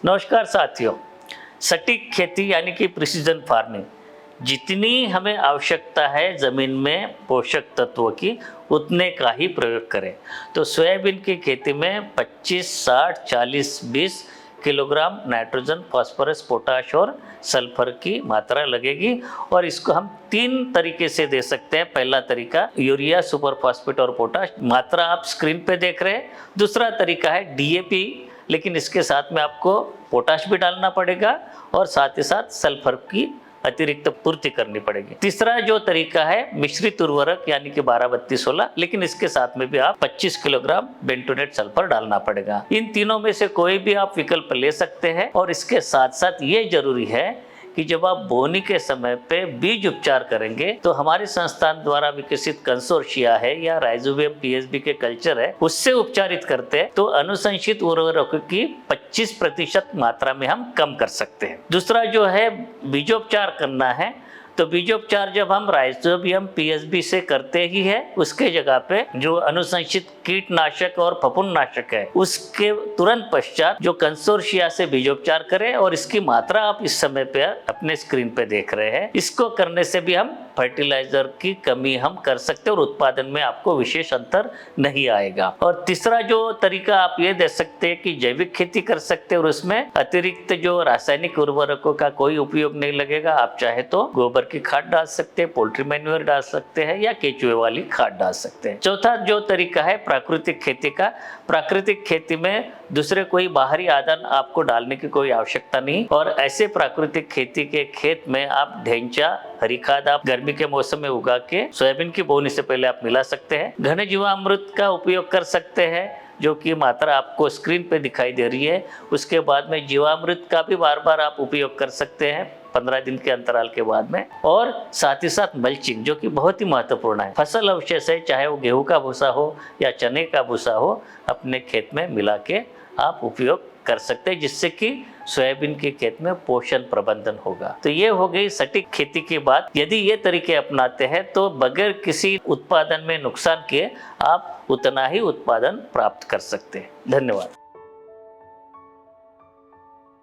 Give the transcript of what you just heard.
नमस्कार साथियों, सटीक खेती यानी कि प्रिसीजन फार्मिंग, जितनी हमें आवश्यकता है ज़मीन में पोषक तत्वों की उतने का ही प्रयोग करें। तो सोयाबीन की खेती में 25, 60, 40, 20 किलोग्राम नाइट्रोजन, फास्फोरस, पोटाश और सल्फर की मात्रा लगेगी और इसको हम 3 तरीके से दे सकते हैं। पहला तरीका यूरिया, सुपर फास्फेट और पोटाश, मात्रा आप स्क्रीन पे देख रहे हैं। दूसरा तरीका है डीएपी, लेकिन इसके साथ में आपको पोटाश भी डालना पड़ेगा और साथ ही साथ सल्फर की अतिरिक्त पूर्ति करनी पड़ेगी। तीसरा जो तरीका है मिश्रित उर्वरक यानी कि 12-32-16, लेकिन इसके साथ में भी आप 25 किलोग्राम बेंटोनेट सल्फर डालना पड़ेगा। इन तीनों में से कोई भी आप विकल्प ले सकते हैं और इसके साथ साथ ये जरूरी है कि जब आप बोनी के समय पे बीज उपचार करेंगे तो हमारे संस्थान द्वारा विकसित कंसोर्शिया है या राइजोबियम पीएसबी के कल्चर है, उससे उपचारित करते हैं तो अनुशंसित उर्वरकों की 25% मात्रा में हम कम कर सकते हैं। दूसरा जो है बीजोपचार करना है, तो बीजोपचार जब हम राइजोबियम पीएसबी से करते ही है, उसके जगह पे जो अनुशंसित कीटनाशक और फफूंदनाशक है उसके तुरंत पश्चात जो कंसोर्शिया से बीजोपचार करें और इसकी मात्रा आप इस समय पे अपने स्क्रीन पे देख रहे हैं। इसको करने से भी हम फर्टिलाइजर की कमी हम कर सकते हैं और उत्पादन में आपको विशेष अंतर नहीं आएगा। और तीसरा जो तरीका आप ये दे सकते हैं कि जैविक खेती कर सकते हैं और उसमें अतिरिक्त जो रासायनिक उर्वरकों का कोई उपयोग नहीं लगेगा। आप चाहे तो गोबर की खाद डाल सकते हैं, पोल्ट्री मैन्योर डाल सकते हैं या केचुए वाली खाद डाल सकते हैं। चौथा जो तरीका है प्राकृतिक खेती का, प्राकृतिक खेती में दूसरे कोई बाहरी आदान आपको डालने की कोई आवश्यकता नहीं और ऐसे प्राकृतिक खेती के खेत में आप ढेंचा, हरी खाद आप गर्मी के मौसम में उगा के सोयाबीन की बोनी से पहले आप मिला सकते हैं। घन जीवामृत का उपयोग कर सकते हैं जो कि मात्रा आपको स्क्रीन पे दिखाई दे रही है। उसके बाद में जीवामृत का भी बार बार आप उपयोग कर सकते हैं 15 दिन के अंतराल के बाद में। और साथ ही साथ मल्चिंग जो कि बहुत ही महत्वपूर्ण है, फसल अवशेष है, चाहे वो गेहूं का भूसा हो या चने का भूसा हो, अपने खेत में मिला के आप उपयोग कर सकते हैं, जिससे कि सोयाबीन के खेत में पोषण प्रबंधन होगा। तो ये हो गई सटीक खेती की बात। यदि ये तरीके अपनाते हैं तो बगैर किसी उत्पादन में नुकसान किए आप उतना ही उत्पादन प्राप्त कर सकते हैं। धन्यवाद।